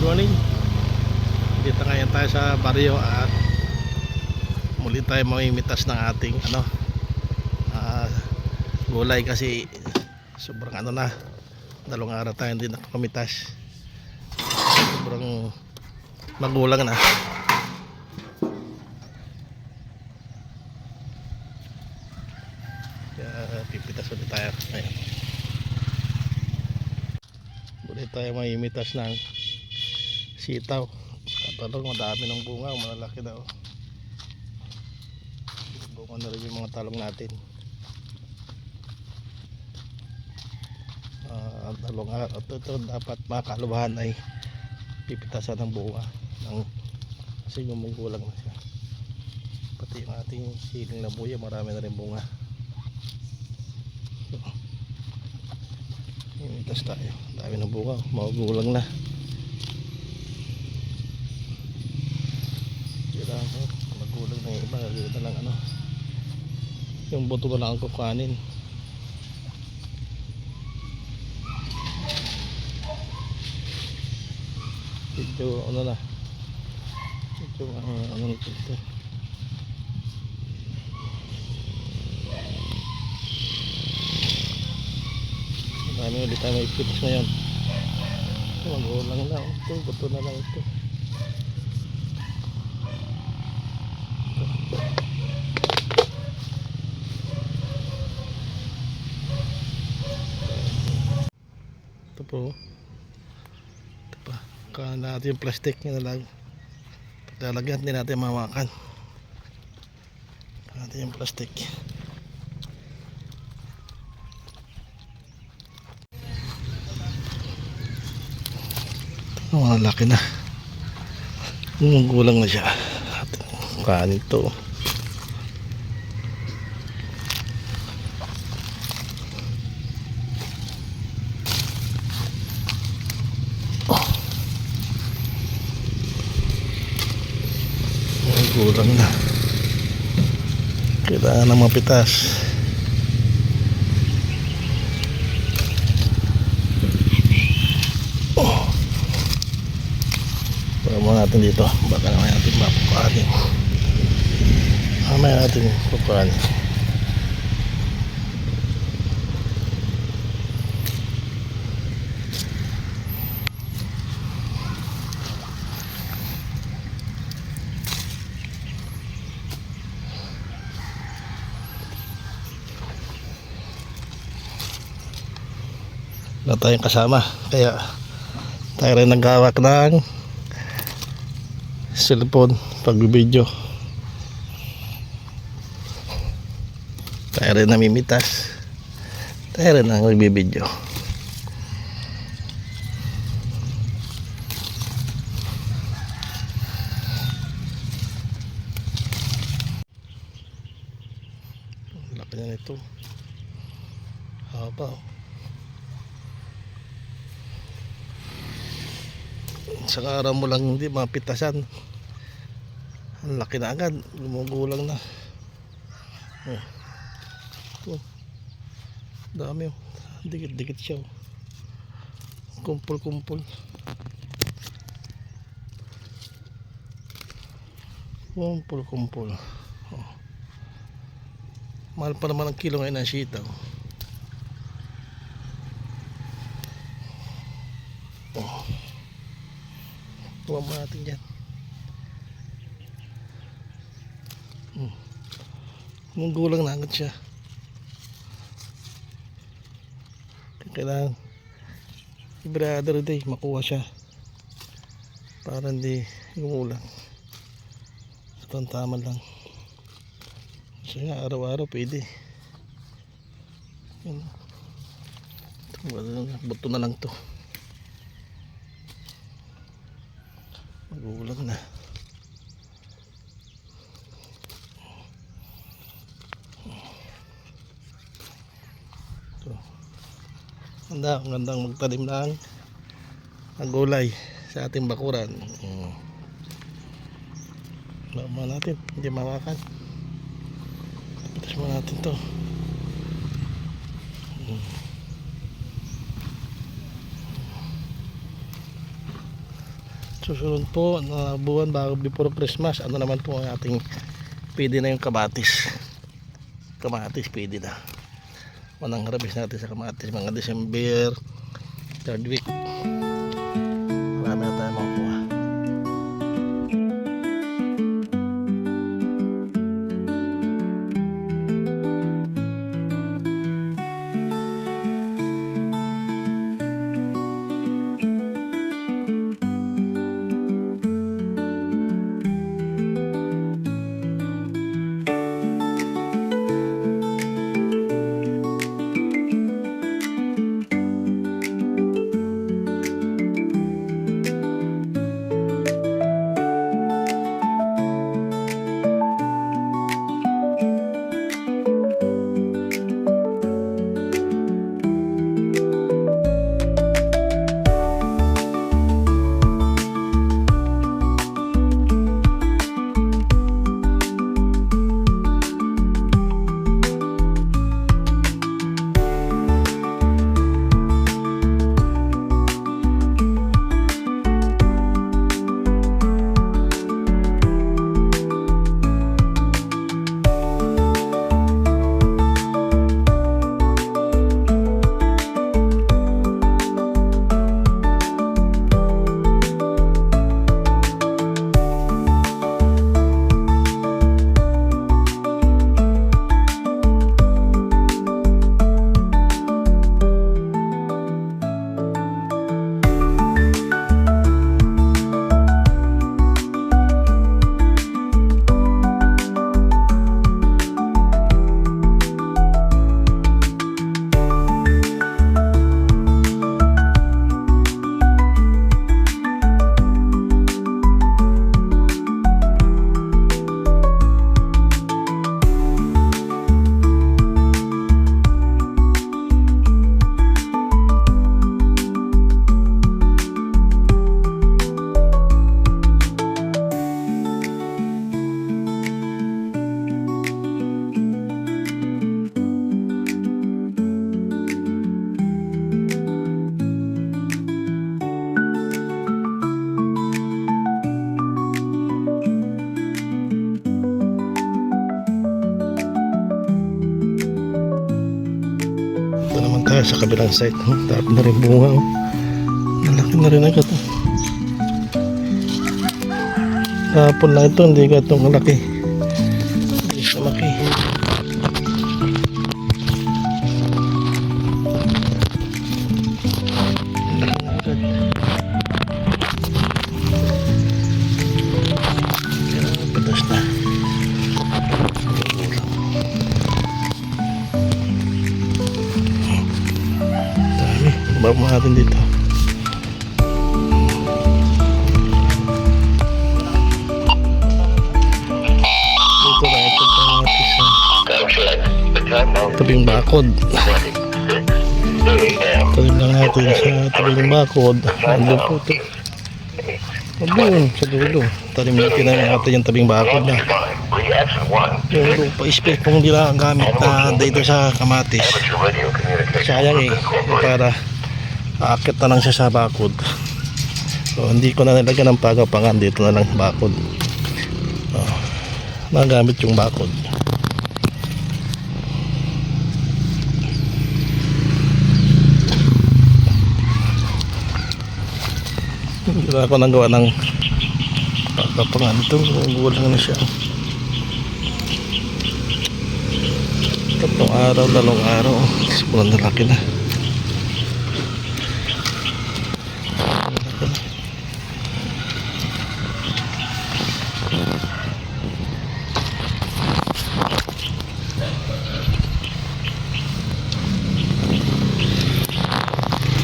morning. Dito ngayon tayo sa baryo at muli tayo mamimitas ng ating gulay kasi sobrang na, dalawang araw tayo hindi nakakamitas. Sobrang magulang na. Kaya pipitas ulit tayo ngayon. Muli tayo mamimitas ng sitaw. Katalong madami ng bunga, malalaki na oh. Bunga na rin yung mga talong natin. Talong ito dapat makalubahan ay pipitasan ng bunga kasi gumugulang na siya. Pati yung ating siling na buya marami na rin bunga. Imitas tayo, dami ng bunga, magugulang na. Magulang na yung iba, gagawin na lang yung buto na lang ang kukanin. Medyo na medyo nito marami ulit tayo may pitas ngayon. Magulang na ito, buto na lang ito. Ito po. Ito pa. Kaya natin yung plastic nyo na lang. Lalagyan din natin mawakan. Kaya natin yung plastic. Ito malaki na. Gulang na siya. Kanin ito. Gulang na, kailangan ng mapitas. Para mo natin dito, baka naman natin mapukanin. Mamaya natin pukanin. Wala tayong kasama kaya tayo rin naghawak ng cellphone pag-video. Tayo rin namimitas, tayo rin ang magbibideo. Laki na nito, haba. Sa araw mo lang hindi mapitasan, ang laki na agad, gumugulang na. Dami oh, dikit-dikit siya oh. Kumpul-kumpul. Kumpul-kumpul oh. Mahal pa naman ang kilo ngayon ng sitaw oh. Tuwa mo natin dyan. Gulang na agad siya. Kailangan i-brother day makuha siya para hindi gumulang. Ito ang tama lang. So nga araw-araw pwede. Buto na lang to. Magulang na. Ang gandang magtanim ng gulay sa ating bakuran. Lama natin, hindi mawakan. Tapos mo natin to. susunod po na buwan bago before Christmas, ano naman po ang ating pwede na yung kamatis. Kamatis pwede na. Unang harvest natin sa kamatis mga December 3rd week. Marami na tayo makukuha. Sa kabilang side, tapos na rin bunga. Nalaki na rin agad. Hapon lang ito, hindi ka itong malaki. Hindi siya malaki. Nalaki na agad. Kaya patas na. Baba mo natin dito. Dito na ito kamatis sa tabing bakod. Tanim lang natin sa tabing bakod. Ano po ito? Abun, sa dulo. Tanim natin yung tabing bakod na. Yung pa-space pong hindi lang gamit na dito sa kamatis. Sayang eh. Para aakit na lang siya sa bakod. So hindi ko na nilagyan ng pagapangan, dito na lang bakod. Nagamit yung bakod. Hindi na ako nang gawa ng pagapangan. Ito gulang na siya. Tatlong araw, dalawang araw. Bulan na laki na.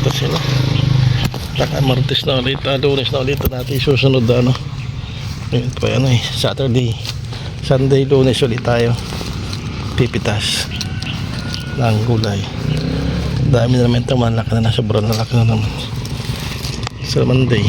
Ito sila. Martes na ulit, Lunes na ulit natin susunod ano. Ngayon po yan eh, Saturday, Sunday, Lunes ulit tayo pipitas ng gulay. Dami na naman ito, malaki na, sobrang laki na naman sa Monday.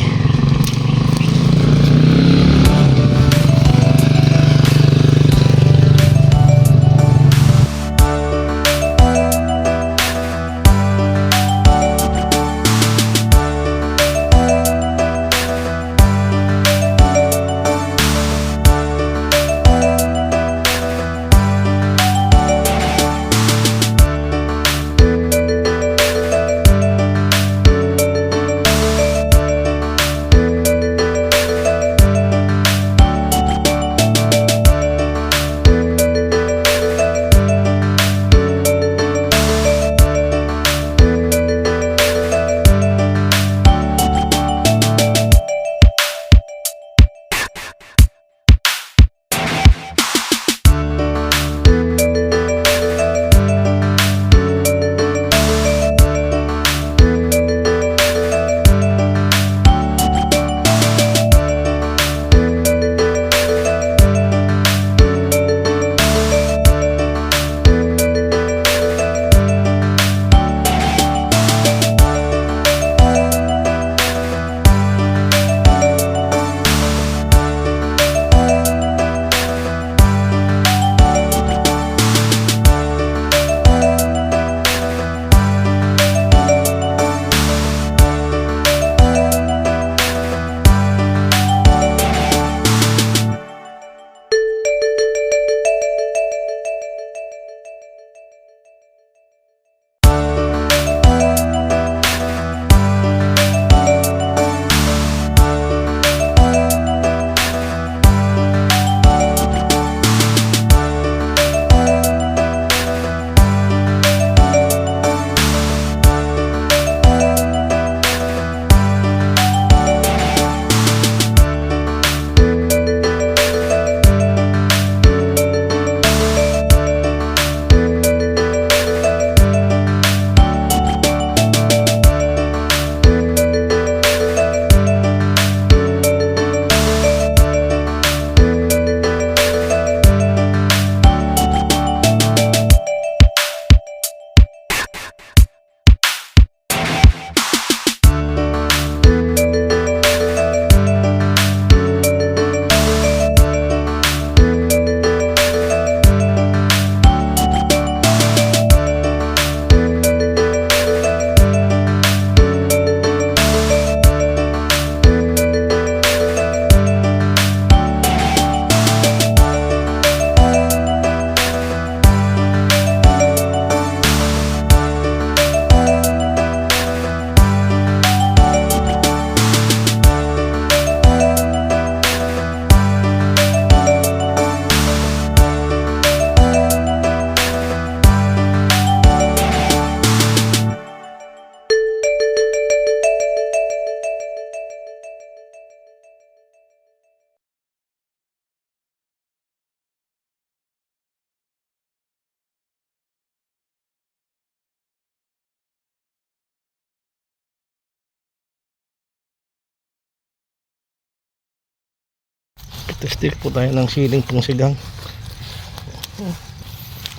Testik po tayo ng siling pangsigang.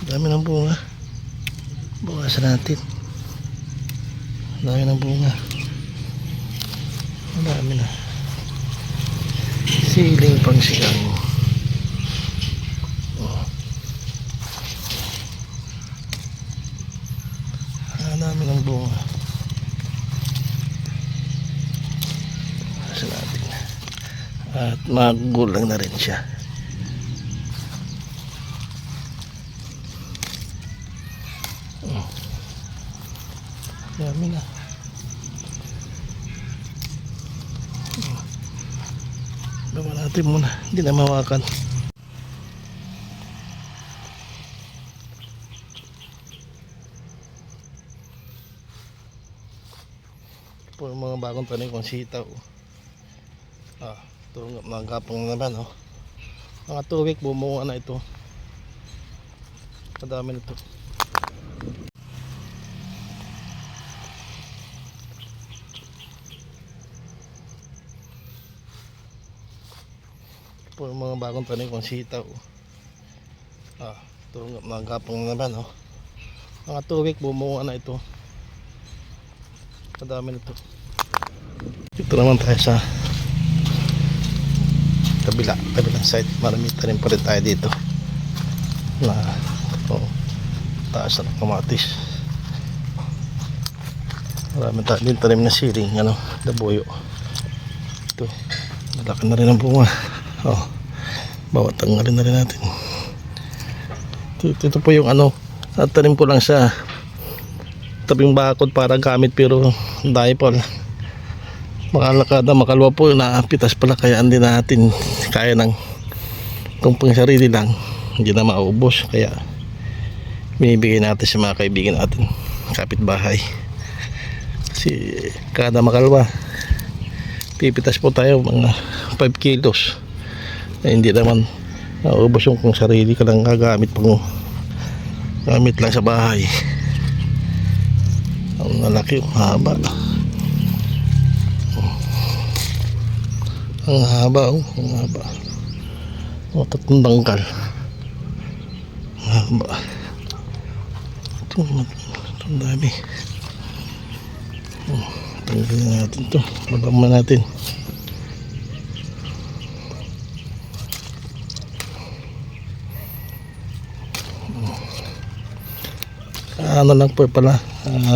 Dami ng bunga. Bukasan natin. Dami ng bunga. Dami na. Siling pangsigang. Dami ng bunga. Bukasan natin. At magulang na rin siya. Dami na. Bawa natin muna. Hindi na mawakan. Po yung mga bagong tanim kong sitaw. Ito nagkapong naman, oh. Mga 2 week bumunga na ito. Kadami nito. Po yung mga bagong tanim kong sitaw. Ito nagkapong naman, oh. Mga 2 week bumunga na ito. Kadami nito. Dito naman tayo sa kabilang side. Marami tanim pa rin tayo dito na taas na kamatis. Marami tayo din tanim na siling, dabuyo. Ito, malaki na rin ang bunga. Bawat tanggalin na rin natin. Ito po yung tanim ko lang sa tabing bakod para gamit, pero dipole. Makalakada, makalwa po, naapitas pala, kaya hindi natin kaya ng kung pang sarili lang, hindi na maubos, kaya binibigay natin sa mga kaibigan natin, kapitbahay. Kasi kada makalwa pipitas po tayo mga 5 kilos, hindi naman maubos yung kung sarili ka lang gagamit, pang gamit lang sa bahay. Ang lalaki, haba. Ang haba, ang haba. Tatlong dangkal. Haba. Ito, ang dami. Tanggalin natin ito. Babama natin. Ano lang po pala,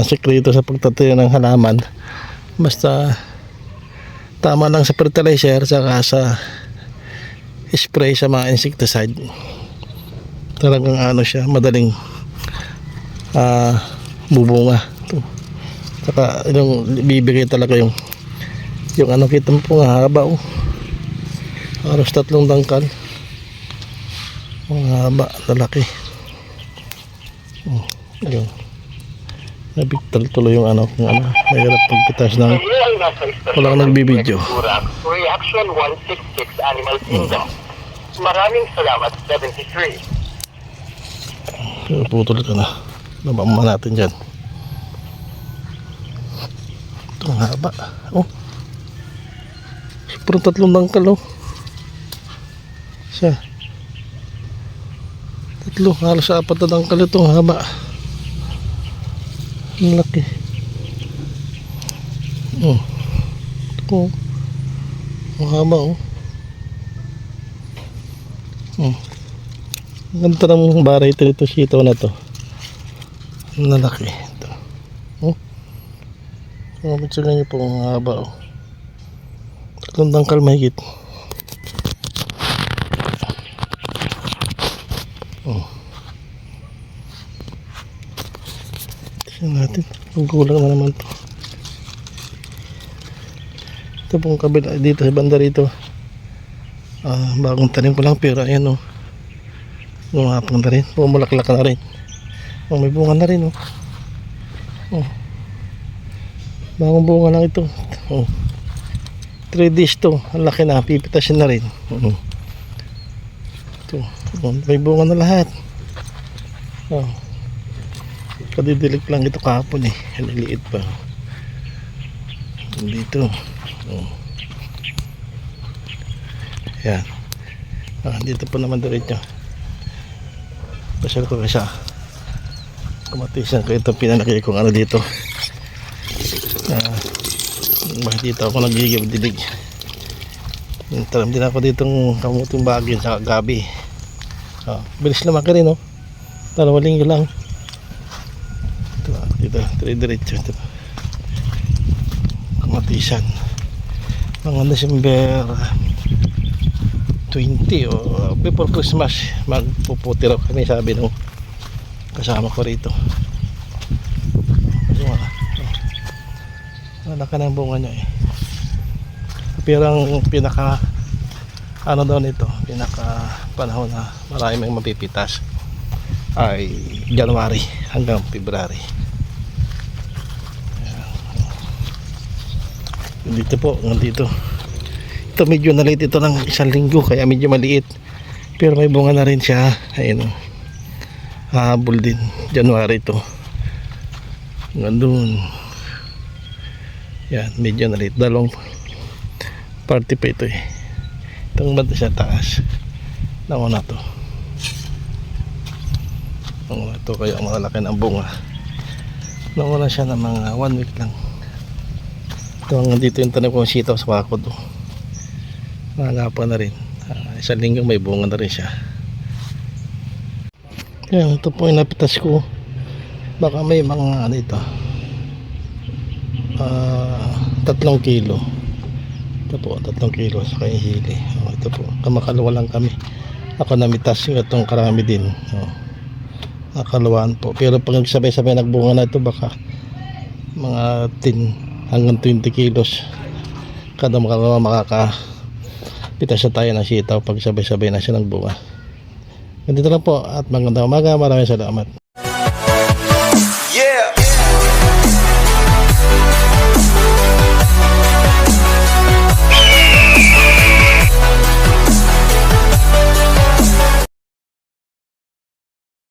sekreto sa pagtatayo ng halaman, basta tama lang sa fertilizer saka sa spray sa mga insecticide, talagang siya madaling bubunga. Saka yung bibigay talaga yung kita mo po nga haba, halos 3 dangkal. Ang haba, lalaki. Ayun, nabigtal tuloy yung mahirap pagpitas ng walang nagbibideo. Reaction 166 Animal Kingdom. Maraming salamat, 73. Putol ka na. Nabama natin dyan. Ito ang haba. Sobrang 3 dangkal, Siya. 3, halos 4 na dangkal itong haba. Ang laki. Ito. Ang haba, Ang ganda ng variety nito, sitaw na to. Ang lalaki. Ito. Mabitsagan nyo po ang haba, 3 dangkal mahigit. Tignan natin. Magkulang na naman to. Ito pong kabila dito sa banda rito. Bagong tanim ko lang, pero ayan, lumapang na rin. Pumulaklak na rin. May bunga na rin, bagong bunga lang ito. 3 days to. Ang laki na. Pipitasin na rin. Ito. May bunga na lahat. Kadidilig lang ito kahapon, Haliliit pa. Dito. Yan. Dito po naman diretso. Pasyal ko kasi kamatisan ko ito pinanakay kong ano dito. Bakit dito ako nagigib-dilig. Taram din ako ditong kamuting bagay sa gabi. Bilis lumaki rin, no? 2 linggo lang. Dito, diretso ito. Kamatisan. Mga December 20 o before Christmas magpuputi raw kami, sabi nung kasama ko rito. Malaki ng bunga nyo eh. Pero ang pinaka ano daw nito, pinaka panahon na marami may mapipitas ay January hanggang February. Dito po, nandito. Ito medyo na late ito ng 1 linggo kaya medyo maliit. Pero may bunga na rin siya. Ayun o. Habol din. January ito. Nandun. Yan, medyo na late. Dalawang party pa ito eh. Itong banda siya taas. Nauna to. Nauna to kaya malalaki ng bunga. Nauna siya ng mga 1 week lang. Ito hanggang dito yung tanong kong sitaw sa wakod to. Mahalapan na rin. 1 linggo may bunga na rin siya. Yan, ito po yung napitas ko. Baka may mga ano ito 3 kilo. Ito po 3 kilo sa kanyang hili. Ito po, kamakalawa lang kami. Ako namitas yung itong karami din. Nakalawaan po. Pero pag sabay-sabay nagbunga na ito, baka mga 10 hanggang 20 kilos kada makalawa makakapitas na tayo ng sitaw pag sabay-sabay na siya ng bunga. Ganito lang po at magandang umaga. Maraming salamat.